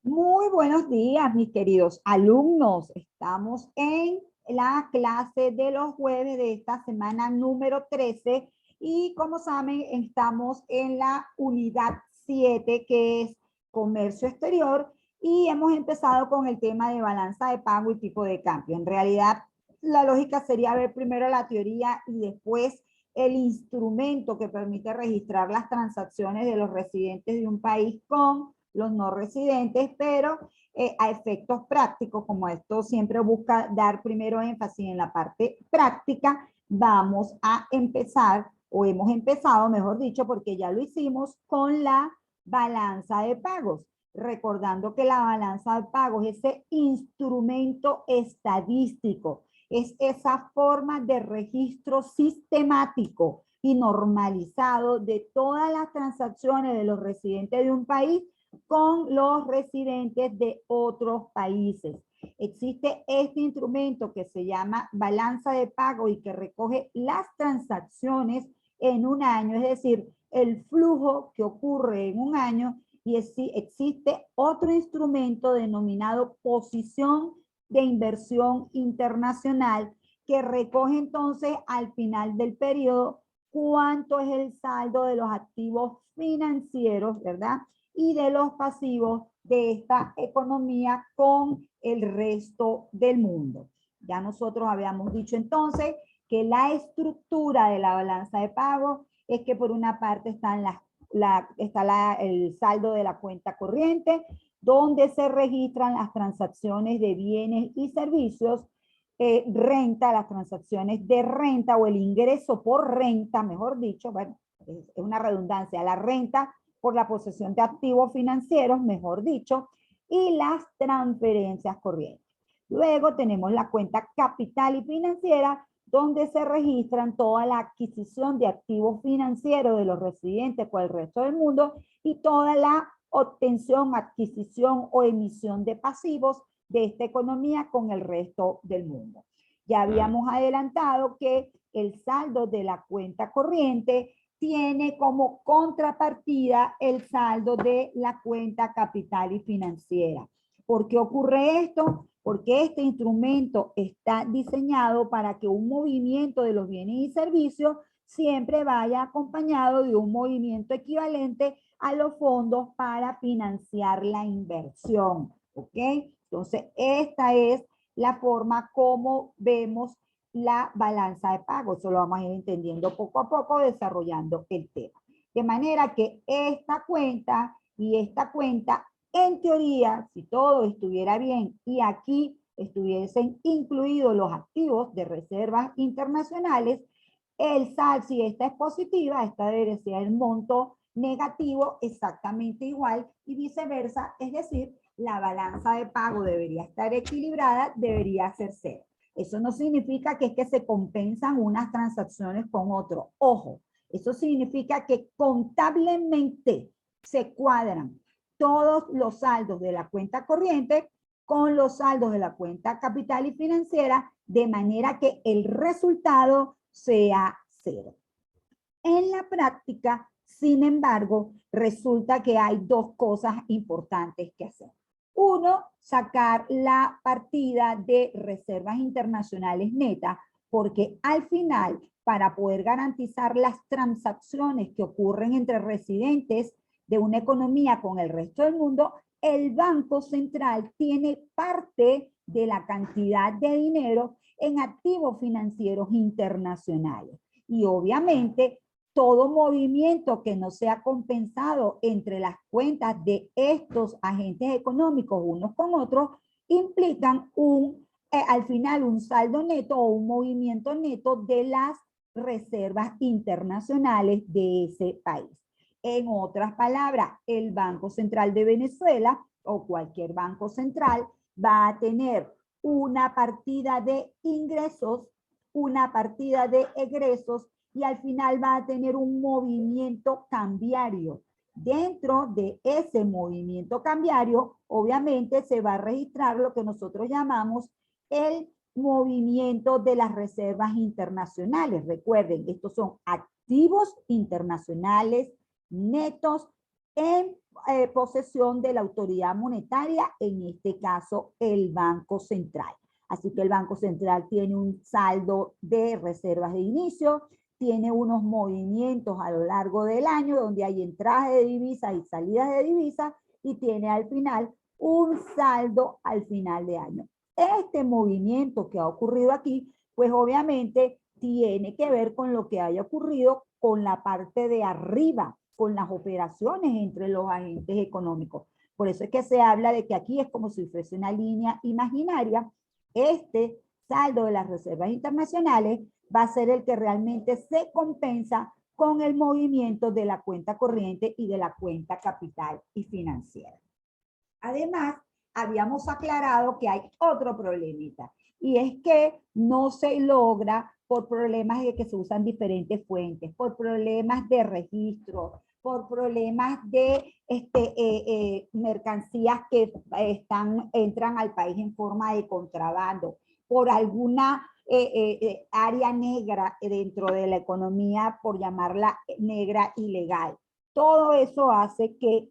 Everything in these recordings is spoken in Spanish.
Muy buenos días, mis queridos alumnos. Estamos en la clase de los jueves de esta semana número 13 y como saben, estamos en la unidad 7 que es comercio exterior y hemos empezado con el tema de balanza de pago y tipo de cambio. En realidad, la lógica sería ver primero la teoría y después el instrumento que permite registrar las transacciones de los residentes de un país con los no residentes, pero a efectos prácticos, como esto siempre busca dar primero énfasis en la parte práctica, vamos a empezar, o hemos empezado, mejor dicho, porque ya lo hicimos con la balanza de pagos. Recordando que la balanza de pagos es ese instrumento estadístico, es esa forma de registro sistemático y normalizado de todas las transacciones de los residentes de un país con los residentes de otros países. Existe este instrumento que se llama balanza de pago y que recoge las transacciones en un año, es decir, el flujo que ocurre en un año, y existe otro instrumento denominado posición de inversión internacional que recoge entonces al final del periodo cuánto es el saldo de los activos financieros, ¿verdad? Y de los pasivos de esta economía con el resto del mundo. Ya nosotros habíamos dicho entonces que la estructura de la balanza de pago es que por una parte están el saldo de la cuenta corriente, donde se registran las transacciones de bienes y servicios, renta, las transacciones de renta o el ingreso por renta, mejor dicho, bueno, es una redundancia, la renta por la posesión de activos financieros, mejor dicho, y las transferencias corrientes. Luego tenemos la cuenta capital y financiera, donde se registran toda la adquisición de activos financieros de los residentes por el resto del mundo y toda la obtención, adquisición o emisión de pasivos de esta economía con el resto del mundo. Ya habíamos adelantado que el saldo de la cuenta corriente tiene como contrapartida el saldo de la cuenta capital y financiera. ¿Por qué ocurre esto? Porque este instrumento está diseñado para que un movimiento de los bienes y servicios siempre vaya acompañado de un movimiento equivalente a los fondos para financiar la inversión. ¿Ok? Entonces, esta es la forma como vemos la balanza de pago. Eso lo vamos a ir entendiendo poco a poco, desarrollando el tema. De manera que esta cuenta y esta cuenta, en teoría, si todo estuviera bien y aquí estuviesen incluidos los activos de reservas internacionales, el SAL, si esta es positiva, esta debería ser el monto negativo exactamente igual y viceversa, es decir, la balanza de pago debería estar equilibrada, debería ser cero. Eso no significa que es que se compensan unas transacciones con otro. Ojo, eso significa que contablemente se cuadran todos los saldos de la cuenta corriente con los saldos de la cuenta capital y financiera, de manera que el resultado sea cero. En la práctica, sin embargo, resulta que hay dos cosas importantes que hacer. Uno, sacar la partida de reservas internacionales netas, porque al final, para poder garantizar las transacciones que ocurren entre residentes de una economía con el resto del mundo, el Banco Central tiene parte de la cantidad de dinero en activos financieros internacionales. Y obviamente todo movimiento que no sea compensado entre las cuentas de estos agentes económicos unos con otros implican al final un saldo neto o un movimiento neto de las reservas internacionales de ese país. En otras palabras, el Banco Central de Venezuela o cualquier banco central va a tener una partida de ingresos, una partida de egresos y al final va a tener un movimiento cambiario. Dentro de ese movimiento cambiario, obviamente se va a registrar lo que nosotros llamamos el movimiento de las reservas internacionales. Recuerden, estos son activos internacionales netos en posesión de la autoridad monetaria, en este caso el Banco Central. Así que el Banco Central tiene un saldo de reservas de inicio, tiene unos movimientos a lo largo del año donde hay entradas de divisas y salidas de divisas y tiene al final un saldo al final de año. Este movimiento que ha ocurrido aquí, pues obviamente tiene que ver con lo que haya ocurrido con la parte de arriba, con las operaciones entre los agentes económicos. Por eso es que se habla de que aquí es como si fuese una línea imaginaria. Este saldo de las reservas internacionales va a ser el que realmente se compensa con el movimiento de la cuenta corriente y de la cuenta capital y financiera. Además, habíamos aclarado que hay otro problemita, y es que no se logra por problemas de que se usan diferentes fuentes, por problemas de registro, por problemas de mercancías que entran al país en forma de contrabando, por alguna área negra dentro de la economía, por llamarla negra ilegal. Todo eso hace que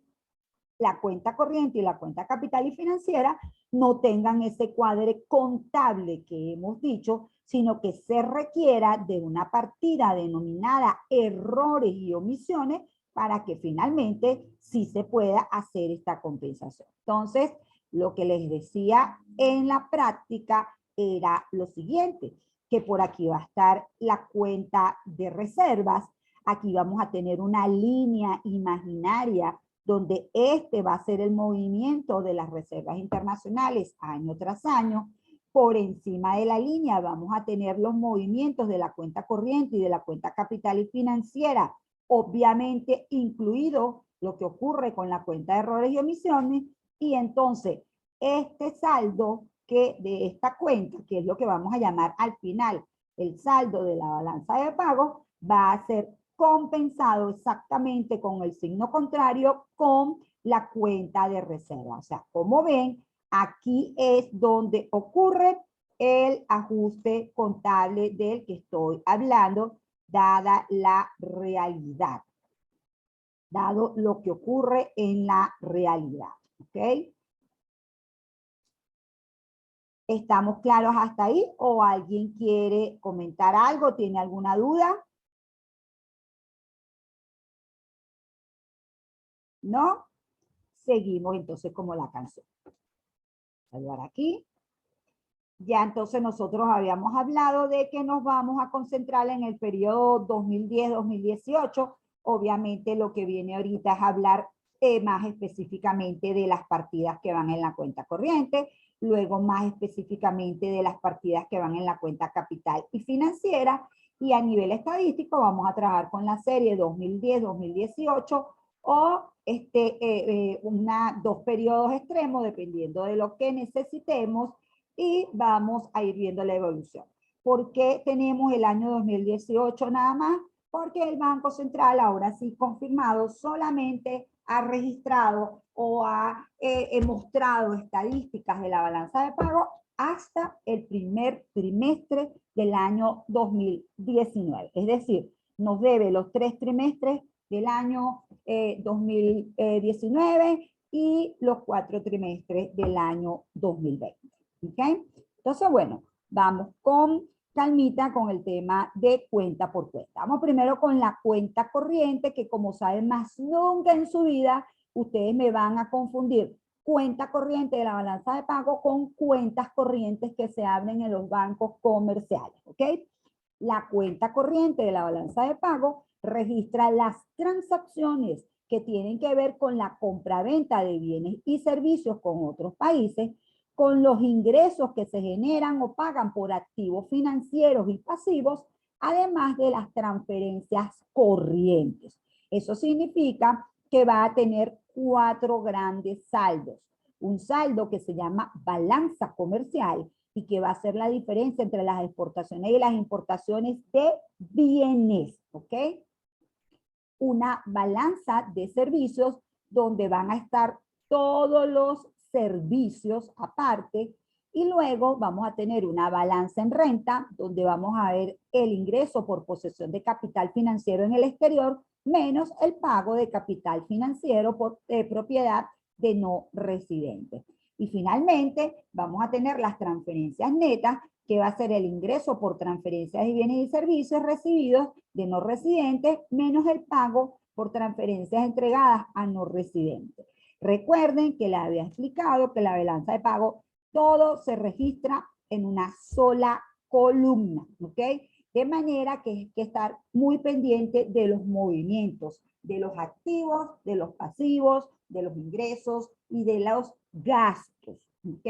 la cuenta corriente y la cuenta capital y financiera no tengan ese cuadre contable que hemos dicho, sino que se requiera de una partida denominada errores y omisiones para que finalmente sí se pueda hacer esta compensación. Entonces, lo que les decía en la práctica era lo siguiente, que por aquí va a estar la cuenta de reservas, aquí vamos a tener una línea imaginaria donde este va a ser el movimiento de las reservas internacionales año tras año. Por encima de la línea vamos a tener los movimientos de la cuenta corriente y de la cuenta capital y financiera, obviamente incluido lo que ocurre con la cuenta de errores y omisiones, y entonces este saldo que de esta cuenta, que es lo que vamos a llamar al final el saldo de la balanza de pagos, va a ser compensado exactamente con el signo contrario con la cuenta de reserva. O sea, como ven, aquí es donde ocurre el ajuste contable del que estoy hablando, dada la realidad, dado lo que ocurre en la realidad. ¿Ok? ¿Estamos claros hasta ahí? ¿O alguien quiere comentar algo? ¿Tiene alguna duda? ¿No? Seguimos entonces como la canción. Salvar aquí. Ya entonces nosotros habíamos hablado de que nos vamos a concentrar en el periodo 2010-2018. Obviamente lo que viene ahorita es hablar más específicamente de las partidas que van en la cuenta corriente, luego más específicamente de las partidas que van en la cuenta capital y financiera, y a nivel estadístico vamos a trabajar con la serie 2010-2018 o dos periodos extremos dependiendo de lo que necesitemos, y vamos a ir viendo la evolución. ¿Por qué tenemos el año 2018 nada más? Porque el Banco Central, ahora sí confirmado, solamente ha registrado o ha mostrado estadísticas de la balanza de pago hasta el primer trimestre del año 2019. Es decir, nos debe los 3 trimestres del año 2019 y los 4 trimestres del año 2020. ¿Ok? Entonces, bueno, vamos con calmita con el tema de cuenta por cuenta. Vamos primero con la cuenta corriente, que como saben, más nunca en su vida ustedes me van a confundir cuenta corriente de la balanza de pago con cuentas corrientes que se abren en los bancos comerciales. ¿Ok? La cuenta corriente de la balanza de pago registra las transacciones que tienen que ver con la compraventa de bienes y servicios con otros países, con los ingresos que se generan o pagan por activos financieros y pasivos, además de las transferencias corrientes. Eso significa que va a tener 4 grandes saldos. Un saldo que se llama balanza comercial y que va a ser la diferencia entre las exportaciones y las importaciones de bienes, ¿ok? Una balanza de servicios donde van a estar todos los servicios aparte, y luego vamos a tener una balanza en renta donde vamos a ver el ingreso por posesión de capital financiero en el exterior menos el pago de capital financiero por propiedad de no residentes. Y finalmente vamos a tener las transferencias netas, que va a ser el ingreso por transferencias de bienes y servicios recibidos de no residentes menos el pago por transferencias entregadas a no residentes. Recuerden que les había explicado que la balanza de pago todo se registra en una sola columna, ¿ok? De manera que hay que estar muy pendiente de los movimientos, de los activos, de los pasivos, de los ingresos y de los gastos, ¿ok?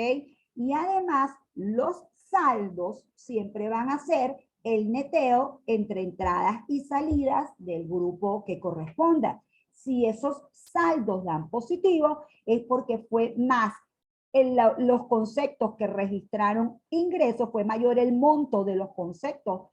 Y además, los saldos siempre van a ser el neteo entre entradas y salidas del grupo que corresponda. Si esos saldos dan positivo, es porque fue más los conceptos que registraron ingresos, fue mayor el monto de los conceptos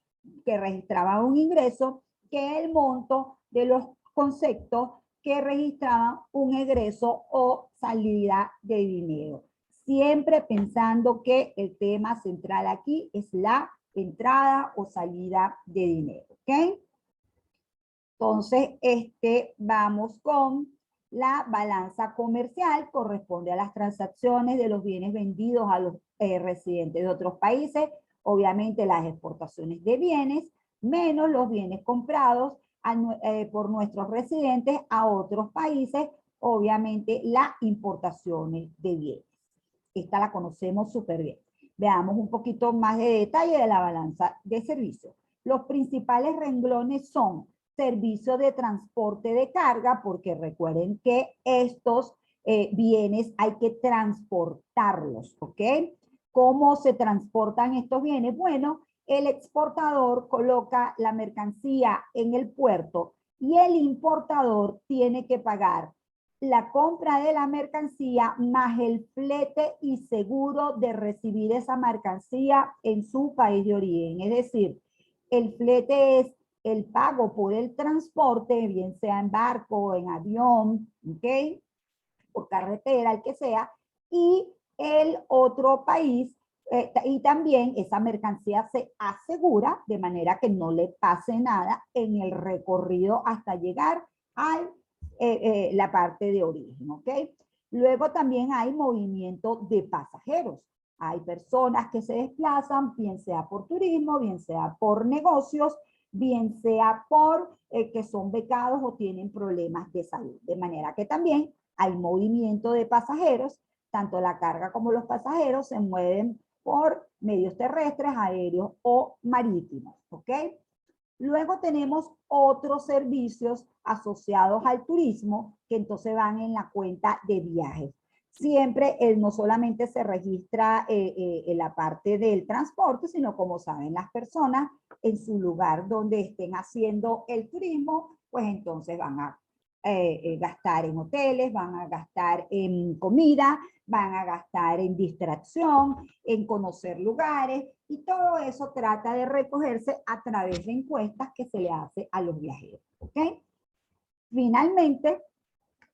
que registraban un ingreso que el monto de los conceptos que registraban un egreso o salida de dinero. Siempre pensando que el tema central aquí es la entrada o salida de dinero, ¿ok? Entonces, vamos con la balanza comercial, corresponde a las transacciones de los bienes vendidos a los residentes de otros países, obviamente las exportaciones de bienes, menos los bienes comprados por nuestros residentes a otros países, obviamente las importaciones de bienes. Esta la conocemos súper bien. Veamos un poquito más de detalle de la balanza de servicios. Los principales renglones son servicio de transporte de carga, porque recuerden que estos bienes hay que transportarlos, ¿ok? ¿Cómo se transportan estos bienes? Bueno, el exportador coloca la mercancía en el puerto y el importador tiene que pagar la compra de la mercancía más el flete y seguro de recibir esa mercancía en su país de origen. Es decir, el flete es el pago por el transporte, bien sea en barco, en avión, ¿ok? Por carretera, el que sea, y el otro país, y también esa mercancía se asegura de manera que no le pase nada en el recorrido hasta llegar a la parte de origen, ¿ok? Luego también hay movimiento de pasajeros. Hay personas que se desplazan, bien sea por turismo, bien sea por negocios, bien sea por que son becados o tienen problemas de salud. De manera que también hay movimiento de pasajeros, tanto la carga como los pasajeros se mueven por medios terrestres, aéreos o marítimos, ¿ok? Luego tenemos otros servicios asociados al turismo que entonces van en la cuenta de viajes. Siempre no solamente se registra en la parte del transporte, sino como saben las personas, en su lugar donde estén haciendo el turismo, pues entonces van a gastar en hoteles, van a gastar en comida, van a gastar en distracción, en conocer lugares, y todo eso trata de recogerse a través de encuestas que se le hace a los viajeros, ¿ok? Finalmente,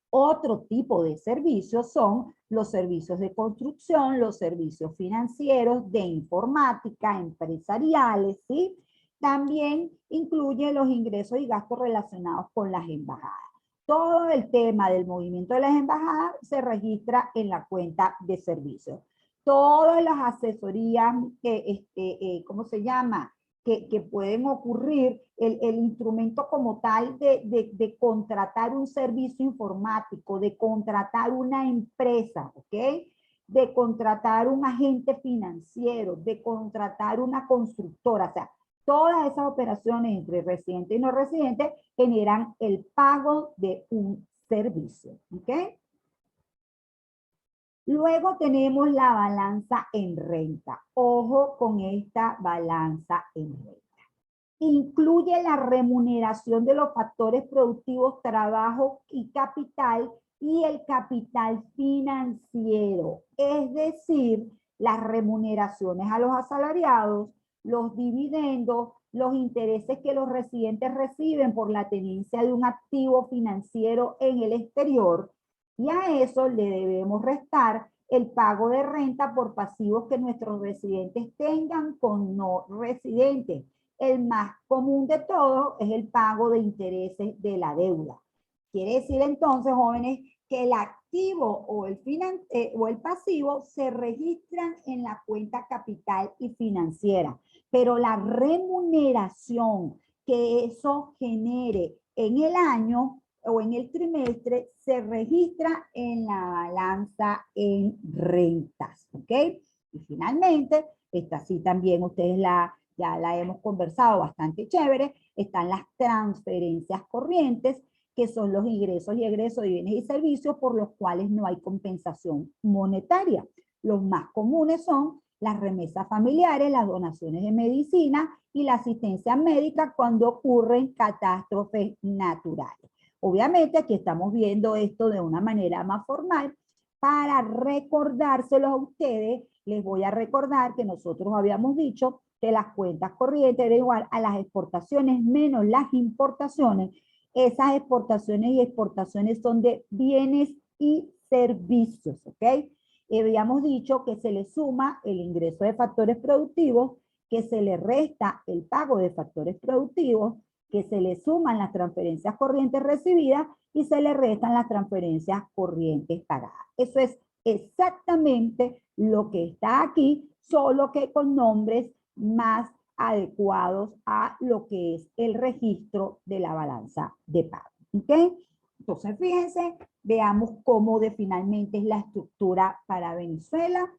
otro tipo de servicios son los servicios de construcción, los servicios financieros, de informática, empresariales, ¿sí? También incluye los ingresos y gastos relacionados con las embajadas. Todo el tema del movimiento de las embajadas se registra en la cuenta de servicios. Todas las asesorías, ¿cómo se llama? Que pueden ocurrir, el instrumento como tal de contratar un servicio informático, de contratar una empresa, ¿ok? De contratar un agente financiero, de contratar una constructora, o sea, todas esas operaciones entre residente y no residente generan el pago de un servicio, ¿ok? Luego tenemos la balanza en renta. Ojo con esta balanza en renta. Incluye la remuneración de los factores productivos, trabajo y capital, y el capital financiero, es decir, las remuneraciones a los asalariados, los dividendos, los intereses que los residentes reciben por la tenencia de un activo financiero en el exterior, y a eso le debemos restar el pago de renta por pasivos que nuestros residentes tengan con no residentes. el más común de todos es el pago de intereses de la deuda. Quiere decir entonces, jóvenes, que el activo o el pasivo se registran en la cuenta capital y financiera, pero la remuneración que eso genere en el año o en el trimestre se registra en la balanza en rentas, ¿ok? Y finalmente, esta sí también ustedes ya la hemos conversado bastante chévere, están las transferencias corrientes, que son los ingresos y egresos de bienes y servicios por los cuales no hay compensación monetaria. Los más comunes son las remesas familiares, las donaciones de medicina y la asistencia médica cuando ocurren catástrofes naturales. Obviamente aquí estamos viendo esto de una manera más formal. Para recordárselo a ustedes, les voy a recordar que nosotros habíamos dicho que las cuentas corrientes eran igual a las exportaciones menos las importaciones. Esas exportaciones y exportaciones son de bienes y servicios, ¿ok? Habíamos dicho que se le suma el ingreso de factores productivos, que se le resta el pago de factores productivos, que se le suman las transferencias corrientes recibidas y se le restan las transferencias corrientes pagadas. Eso es exactamente lo que está aquí, solo que con nombres más adecuados a lo que es el registro de la balanza de pago. ¿Ok? Entonces, fíjense, veamos cómo finalmente es la estructura para Venezuela.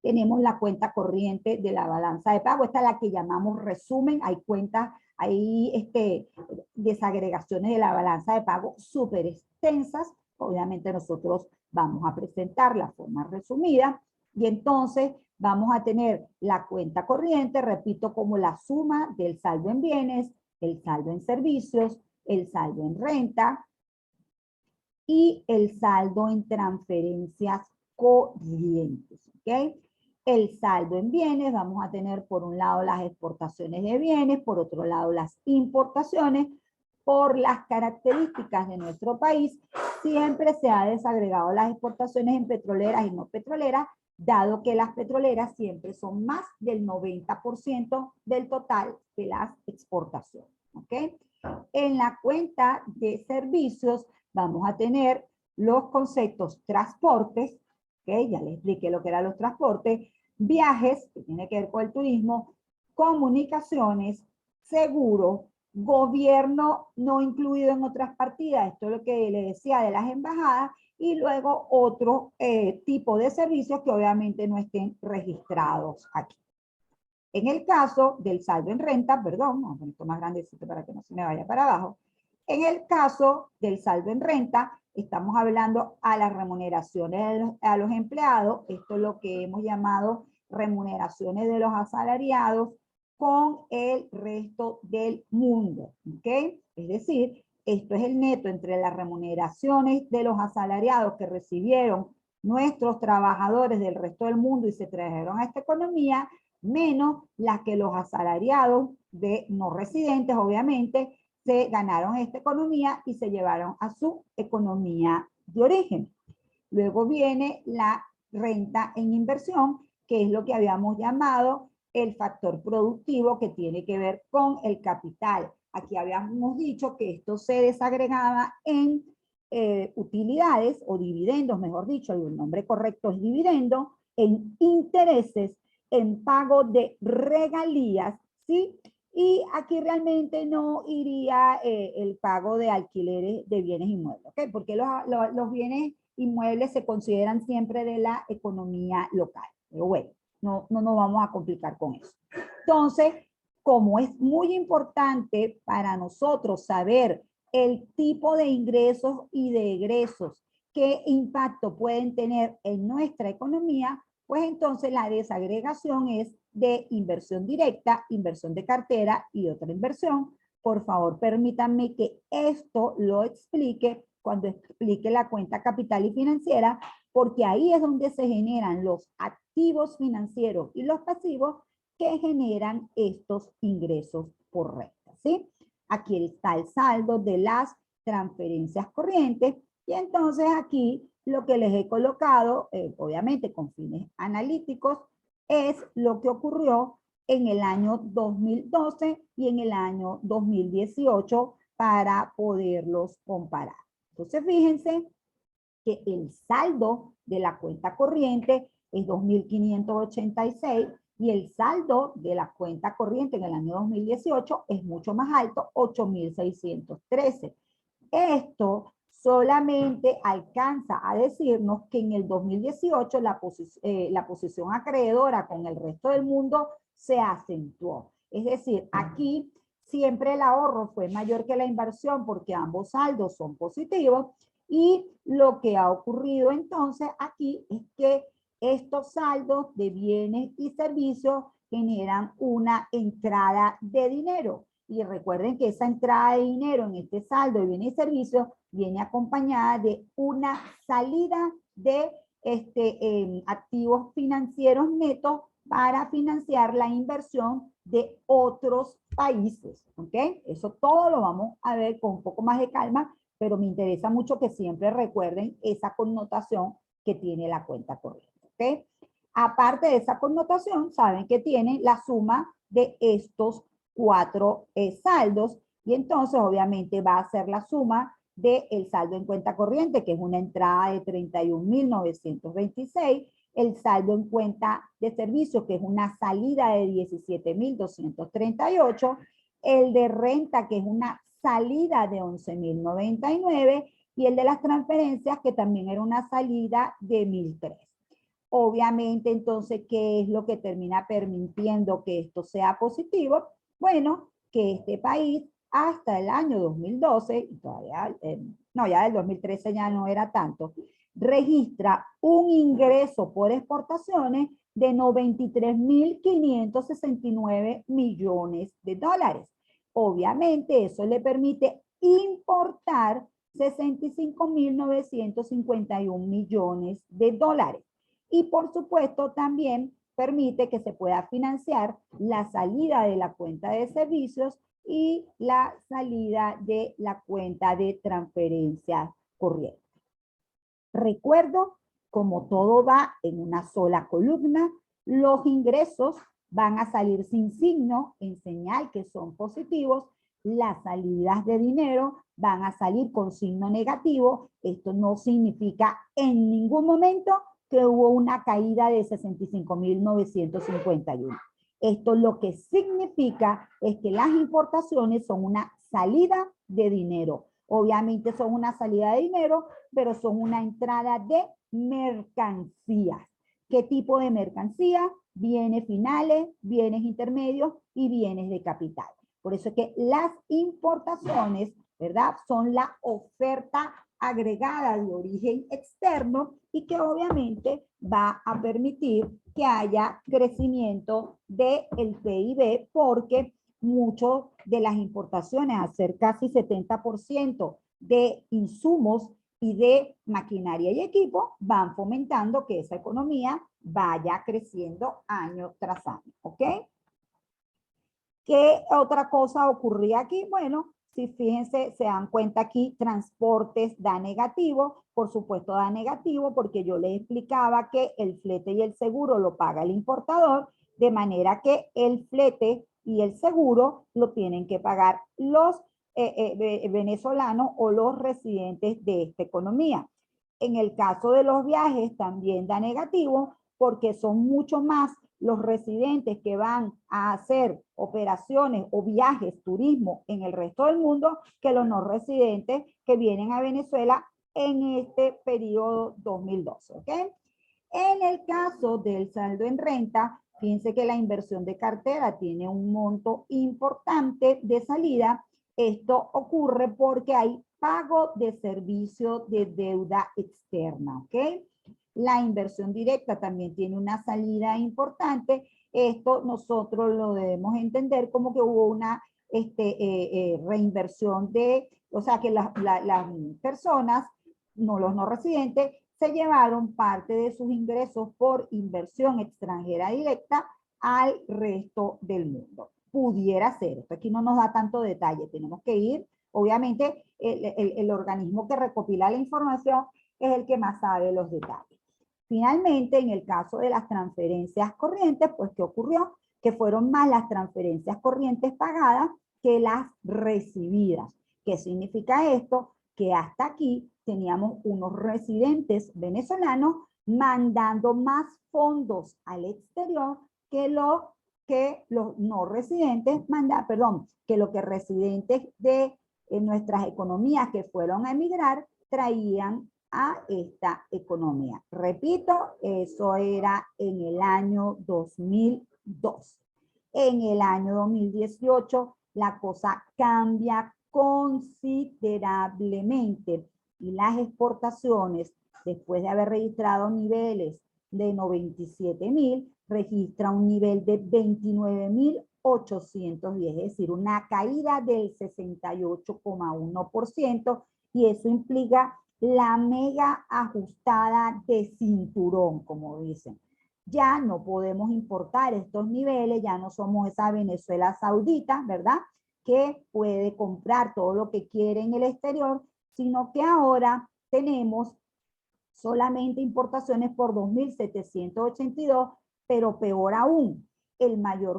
Tenemos la cuenta corriente de la balanza de pago. Esta es la que llamamos resumen. Hay cuentas, hay desagregaciones de la balanza de pago súper extensas. Obviamente nosotros vamos a presentar la forma resumida. Y entonces vamos a tener la cuenta corriente, repito, como la suma del saldo en bienes, el saldo en servicios, el saldo en renta y el saldo en transferencias corrientes. ¿Ok? El saldo en bienes, vamos a tener por un lado las exportaciones de bienes, por otro lado las importaciones. Por las características de nuestro país, siempre se ha desagregado las exportaciones en petroleras y no petroleras, dado que las petroleras siempre son más del 90% del total de las exportaciones. ¿Ok? En la cuenta de servicios vamos a tener los conceptos transportes, ¿ok? Ya les expliqué lo que eran los transportes, viajes, que tiene que ver con el turismo, comunicaciones, seguro, gobierno no incluido en otras partidas, esto es lo que le decía de las embajadas, y luego otro tipo de servicios que obviamente no estén registrados aquí. En el caso del saldo en renta, perdón, vamos a poner esto más grandecito para que no se me vaya para abajo. En el caso del saldo en renta, estamos hablando a las remuneraciones a los empleados, esto es lo que hemos llamado remuneraciones de los asalariados con el resto del mundo, ¿ok? Es decir, esto es el neto entre las remuneraciones de los asalariados que recibieron nuestros trabajadores del resto del mundo y se trajeron a esta economía, menos las que los asalariados de no residentes, obviamente, se ganaron esta economía y se llevaron a su economía de origen. Luego viene la renta en inversión, que es lo que habíamos llamado el factor productivo que tiene que ver con el capital. Aquí habíamos dicho que esto se desagregaba en utilidades o dividendos, mejor dicho, el nombre correcto es dividendo, en intereses, en pago de regalías, ¿sí? Y aquí realmente no iría el pago de alquileres de bienes inmuebles, ¿ok? Porque los bienes inmuebles se consideran siempre de la economía local. Pero bueno, no nos vamos a complicar con eso. Entonces, como es muy importante para nosotros saber el tipo de ingresos y de egresos, qué impacto pueden tener en nuestra economía, pues entonces la desagregación es de inversión directa, inversión de cartera y otra inversión. Por favor, permítanme que esto lo explique cuando explique la cuenta capital y financiera, porque ahí es donde se generan los activos financieros y los pasivos que generan estos ingresos por renta, ¿sí? Aquí está el saldo de las transferencias corrientes y entonces aquí lo que les he colocado, obviamente con fines analíticos, es lo que ocurrió en el año 2012 y en el año 2018 para poderlos comparar. Entonces, fíjense que el saldo de la cuenta corriente es 2.586 y el saldo de la cuenta corriente en el año 2018 es mucho más alto, 8.613. Esto solamente alcanza a decirnos que en el 2018 la posición acreedora con el resto del mundo se acentuó. Es decir, aquí siempre el ahorro fue mayor que la inversión porque ambos saldos son positivos y lo que ha ocurrido entonces aquí es que estos saldos de bienes y servicios generan una entrada de dinero. Y recuerden que esa entrada de dinero en este saldo de bienes y servicios viene acompañada de una salida de activos financieros netos para financiar la inversión de otros países. ¿Ok? Eso todo lo vamos a ver con un poco más de calma, pero me interesa mucho que siempre recuerden esa connotación que tiene la cuenta corriente. ¿Ok? Aparte de esa connotación, saben que tiene la suma de estos cuatro saldos y entonces obviamente va a ser la suma del saldo en cuenta corriente, que es una entrada de 31.926, el saldo en cuenta de servicios, que es una salida de 17.238, el de renta, que es una salida de 11.099 y el de las transferencias, que también era una salida de 1.003. Obviamente, entonces, ¿qué es lo que termina permitiendo que esto sea positivo? Bueno, que este país hasta el año 2012, y todavía, no, ya del 2013 ya no era tanto, registra un ingreso por exportaciones de 93.569 millones de dólares. Obviamente, eso le permite importar 65.951 millones de dólares. Y por supuesto también permite que se pueda financiar la salida de la cuenta de servicios y la salida de la cuenta de transferencias corrientes. Recuerdo, como todo va en una sola columna, los ingresos van a salir sin signo en señal que son positivos, las salidas de dinero van a salir con signo negativo. Esto no significa en ningún momento que hubo una caída de 65.951. Esto lo que significa es que las importaciones son una salida de dinero. Obviamente son una salida de dinero, pero son una entrada de mercancías. ¿Qué tipo de mercancía? Bienes finales, bienes intermedios y bienes de capital. Por eso es que las importaciones, ¿verdad? Son la oferta agregada de origen externo y que obviamente va a permitir que haya crecimiento del PIB porque muchas de las importaciones, hacer casi 70% de insumos y de maquinaria y equipo, van fomentando que esa economía vaya creciendo año tras año. ¿Ok? ¿Qué otra cosa ocurría aquí? Bueno, si fíjense, se dan cuenta aquí, transportes da negativo, por supuesto da negativo porque yo les explicaba que el flete y el seguro lo paga el importador, de manera que el flete y el seguro lo tienen que pagar los venezolanos o los residentes de esta economía. En el caso de los viajes también da negativo porque son mucho más los residentes que van a hacer operaciones o viajes, turismo en el resto del mundo, que los no residentes que vienen a Venezuela en este periodo 2012. ¿Ok? En el caso del saldo en renta, fíjense que la inversión de cartera tiene un monto importante de salida. Esto ocurre porque hay pago de servicio de deuda externa. ¿Ok? La inversión directa también tiene una salida importante. Esto nosotros lo debemos entender como que hubo una reinversión de, o sea, que las personas, no los no residentes, se llevaron parte de sus ingresos por inversión extranjera directa al resto del mundo. Pudiera ser, esto aquí no nos da tanto detalle, tenemos que ir, obviamente el organismo que recopila la información es el que más sabe los detalles. Finalmente, en el caso de las transferencias corrientes, pues, ¿qué ocurrió? que fueron más las transferencias corrientes pagadas que las recibidas. ¿Qué significa esto? Que hasta aquí teníamos unos residentes venezolanos mandando más fondos al exterior que los no residentes, que lo que residentes de nuestras economías que fueron a emigrar traían a esta economía. Repito, eso era en el año 2002. En el año 2018 la cosa cambia considerablemente y las exportaciones, después de haber registrado niveles de 97.000, registra un nivel de 29.810, es decir, una caída del 68,1%, y eso implica la mega ajustada de cinturón, como dicen. Ya no podemos importar estos niveles, ya no somos esa Venezuela saudita, ¿verdad?, que puede comprar todo lo que quiere en el exterior, sino que ahora tenemos solamente importaciones por 2.782, pero peor aún, el mayor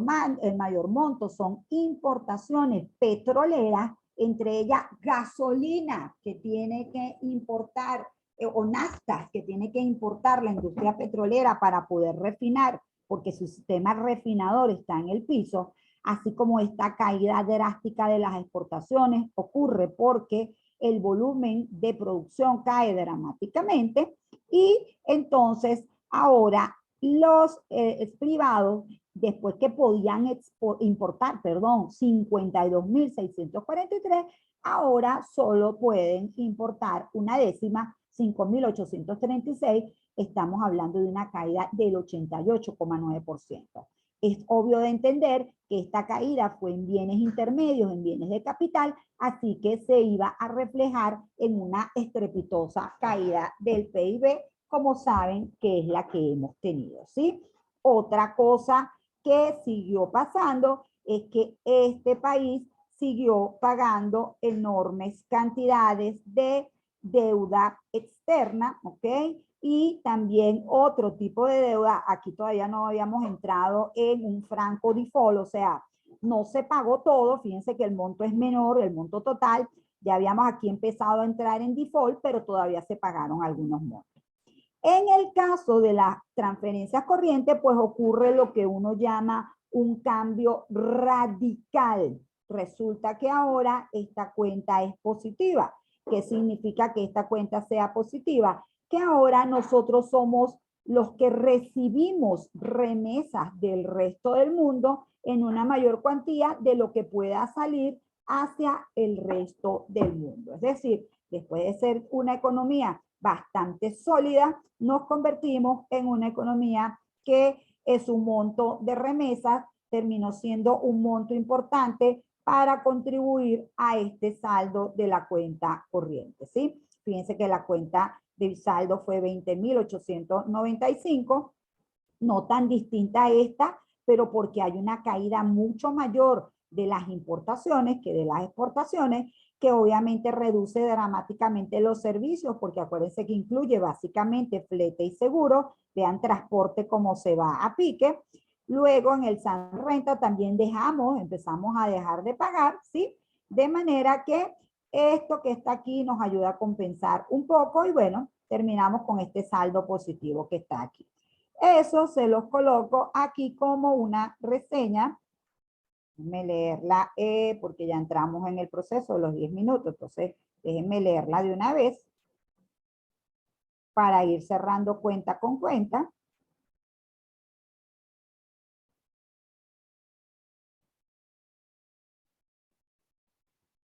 monto son importaciones petroleras, entre ellas gasolina que tiene que importar, o naftas que tiene que importar la industria petrolera para poder refinar, porque su sistema refinador está en el piso. Así como esta caída drástica de las exportaciones ocurre porque el volumen de producción cae dramáticamente, y entonces ahora los privados, después que podían importar, 52.643, ahora solo pueden importar una décima, 5.836. Estamos hablando de una caída del 88,9%. Es obvio de entender que esta caída fue en bienes intermedios, en bienes de capital, así que se iba a reflejar en una estrepitosa caída del PIB, como saben que es la que hemos tenido, ¿sí? Otra cosa que siguió pasando es que este país siguió pagando enormes cantidades de deuda externa, ¿ok? Y también otro tipo de deuda, aquí todavía no habíamos entrado en un franco default, o sea, no se pagó todo, fíjense que el monto es menor, el monto total, ya habíamos aquí empezado a entrar en default, pero todavía se pagaron algunos montos. En el caso de las transferencias corrientes, pues ocurre lo que uno llama un cambio radical. Resulta que ahora esta cuenta es positiva. ¿Qué significa que esta cuenta sea positiva? Que ahora nosotros somos los que recibimos remesas del resto del mundo en una mayor cuantía de lo que pueda salir hacia el resto del mundo. Es decir, después de ser una economía bastante sólida, nos convertimos en una economía que es un monto de remesas, terminó siendo un monto importante para contribuir a este saldo de la cuenta corriente, ¿sí? Fíjense que la cuenta del saldo fue 20.895, no tan distinta a esta, pero porque hay una caída mucho mayor de las importaciones que de las exportaciones, que obviamente reduce dramáticamente los servicios, porque acuérdense que incluye básicamente flete y seguro, vean transporte como se va a pique. Luego en el SAN Renta también empezamos a dejar de pagar, ¿sí? De manera que esto que está aquí nos ayuda a compensar un poco y bueno, terminamos con este saldo positivo que está aquí. Eso se los coloco aquí como una reseña. Déjenme leerla porque ya entramos en el proceso de los 10 minutos. Entonces, déjenme leerla de una vez para ir cerrando cuenta con cuenta.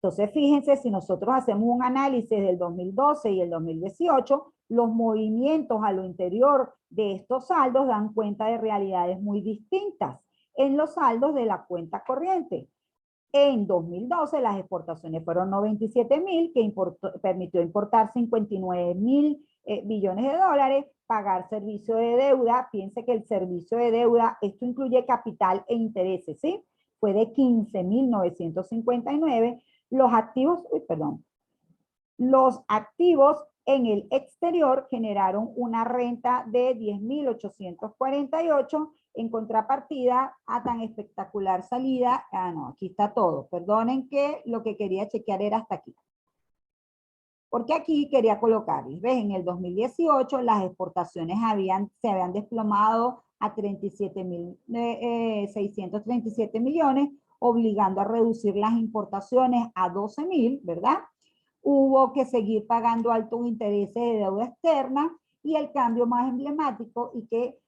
Entonces, fíjense, si nosotros hacemos un análisis del 2012 y el 2018, los movimientos a lo interior de estos saldos dan cuenta de realidades muy distintas en los saldos de la cuenta corriente. En 2012 las exportaciones fueron 97.000, que permitió importar 59.000 billones de dólares, pagar servicio de deuda. Piense que el servicio de deuda, esto incluye capital e intereses, ¿sí? Fue de 15.959. Los activos en el exterior generaron una renta de 10.848 en contrapartida a tan espectacular salida, no, aquí está todo. Perdonen que lo que quería chequear era hasta aquí. Porque aquí quería colocarles, ¿ves? En el 2018 las exportaciones se habían desplomado a 37.637 millones, obligando a reducir las importaciones a 12.000, ¿verdad? Hubo que seguir pagando altos intereses de deuda externa y el cambio más emblemático y que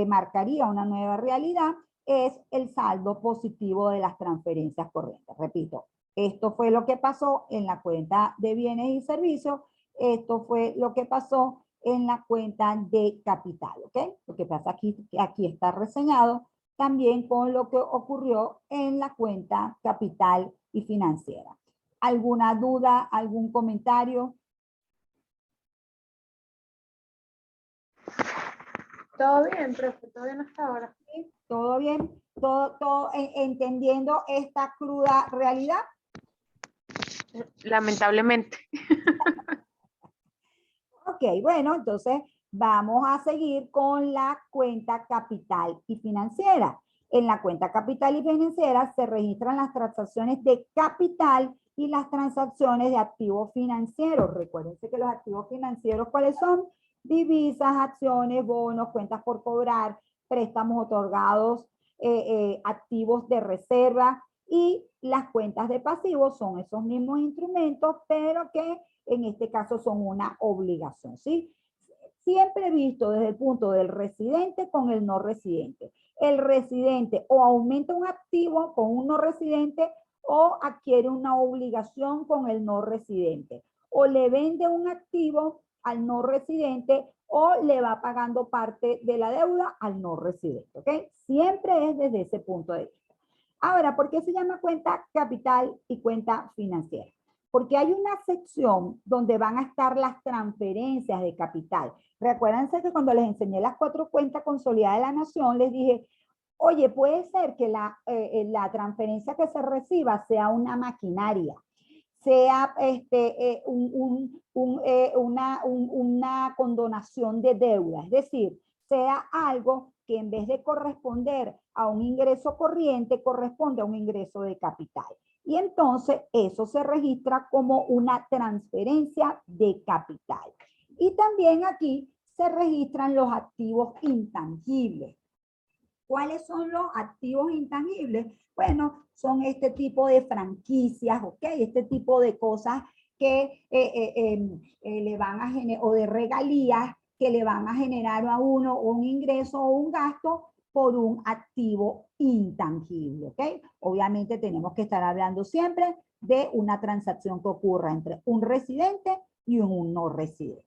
marcaría una nueva realidad es el saldo positivo de las transferencias corrientes. Repito, esto fue lo que pasó en la cuenta de bienes y servicios. Esto fue lo que pasó en la cuenta de capital, ¿ok? Lo que pasa aquí está reseñado también con lo que ocurrió en la cuenta capital y financiera. ¿Alguna duda, algún comentario? Todo bien, profe, todo bien hasta ahora. ¿Sí? ¿Todo bien? ¿Todo entendiendo esta cruda realidad? Lamentablemente. Ok, bueno, entonces vamos a seguir con la cuenta capital y financiera. En la cuenta capital y financiera se registran las transacciones de capital y las transacciones de activos financieros. Recuérdense que los activos financieros, ¿cuáles son? Divisas, acciones, bonos, cuentas por cobrar, préstamos otorgados, activos de reserva, y las cuentas de pasivos son esos mismos instrumentos, pero que en este caso son una obligación, ¿sí? Siempre visto desde el punto del residente con el no residente. El residente o aumenta un activo con un no residente o adquiere una obligación con el no residente. O le vende un activo al no residente o le va pagando parte de la deuda al no residente, ¿ok? Siempre es desde ese punto de vista. Ahora, ¿por qué se llama cuenta capital y cuenta financiera? Porque hay una sección donde van a estar las transferencias de capital. Recuérdense que cuando les enseñé las 4 cuentas consolidadas de la nación, les dije, oye, puede ser que la transferencia que se reciba sea una maquinaria, sea una condonación de deuda, es decir, sea algo que en vez de corresponder a un ingreso corriente, corresponde a un ingreso de capital. Y entonces eso se registra como una transferencia de capital. Y también aquí se registran los activos intangibles. ¿Cuáles son los activos intangibles? Bueno, son este tipo de franquicias, ¿ok? Este tipo de cosas que le van a generar, o de regalías que le van a generar a uno un ingreso o un gasto por un activo intangible, ¿ok? Obviamente tenemos que estar hablando siempre de una transacción que ocurra entre un residente y un no residente.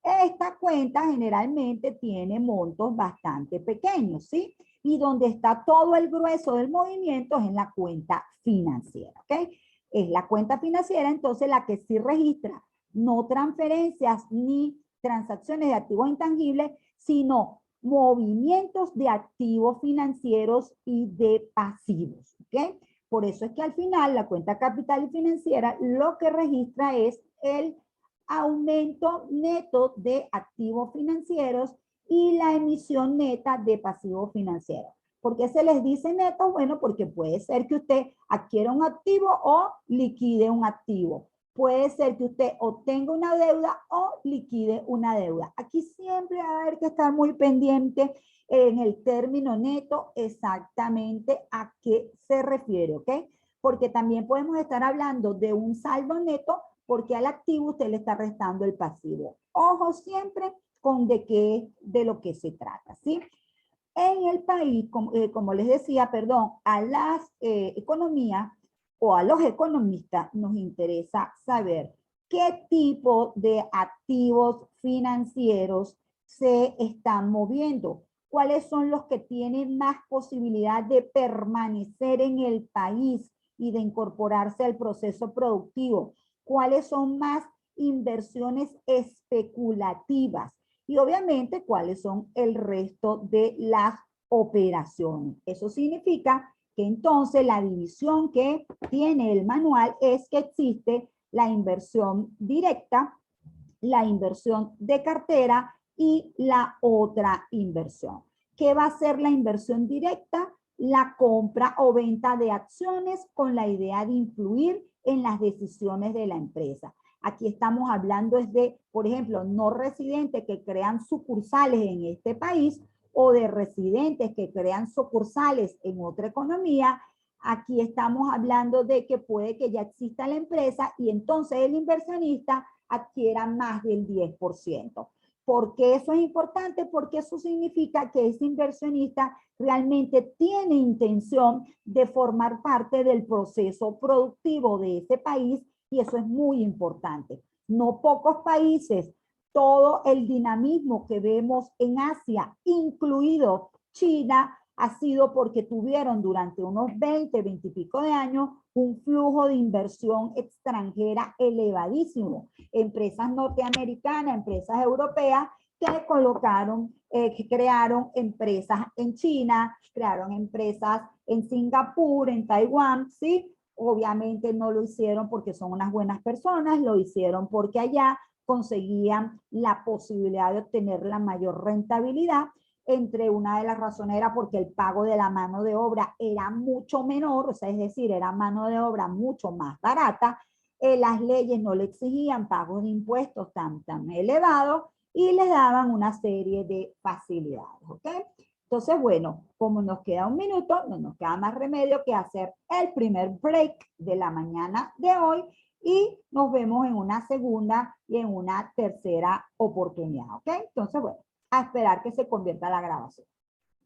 Esta cuenta generalmente tiene montos bastante pequeños, ¿sí? Y donde está todo el grueso del movimiento es en la cuenta financiera, ¿ok? Es la cuenta financiera entonces la que sí registra no transferencias ni transacciones de activos intangibles, sino movimientos de activos financieros y de pasivos, ¿ok? Por eso es que al final la cuenta capital y financiera lo que registra es el aumento neto de activos financieros y la emisión neta de pasivos financieros. ¿Por qué se les dice neto? Bueno, porque puede ser que usted adquiera un activo o liquide un activo. Puede ser que usted obtenga una deuda o liquide una deuda. Aquí siempre va a haber que estar muy pendiente en el término neto exactamente a qué se refiere, ¿ok? Porque también podemos estar hablando de un saldo neto porque al activo usted le está restando el pasivo. Ojo siempre con de lo que se trata, ¿sí? En el país, como les decía, perdón, a las economías o a los economistas nos interesa saber qué tipo de activos financieros se están moviendo, cuáles son los que tienen más posibilidad de permanecer en el país y de incorporarse al proceso productivo, cuáles son más inversiones especulativas y obviamente cuáles son el resto de las operaciones. Eso significa que entonces la división que tiene el manual es que existe la inversión directa, la inversión de cartera y la otra inversión. ¿Qué va a ser la inversión directa? La compra o venta de acciones con la idea de influir en las decisiones de la empresa. Aquí estamos hablando es de, por ejemplo, no residentes que crean sucursales en este país o de residentes que crean sucursales en otra economía. Aquí estamos hablando de que puede que ya exista la empresa y entonces el inversionista adquiera más del 10%. ¿Por qué eso es importante? Porque eso significa que ese inversionista realmente tiene intención de formar parte del proceso productivo de ese país y eso es muy importante. No pocos países, todo el dinamismo que vemos en Asia, incluido China, ha sido porque tuvieron durante unos 20 y pico de años un flujo de inversión extranjera elevadísimo. Empresas norteamericanas, empresas europeas que colocaron, que crearon empresas en China, crearon empresas en Singapur, en Taiwán, ¿sí? Obviamente no lo hicieron porque son unas buenas personas, lo hicieron porque allá conseguían la posibilidad de obtener la mayor rentabilidad. Entre una de las razones era porque el pago de la mano de obra era mucho menor, o sea, es decir, era mano de obra mucho más barata, las leyes no le exigían pagos de impuestos tan elevados y les daban una serie de facilidades, ¿ok? Entonces, bueno, como nos queda un minuto, no nos queda más remedio que hacer el primer break de la mañana de hoy y nos vemos en una segunda y en una tercera oportunidad, ¿ok? Entonces, bueno, a esperar que se convierta la grabación.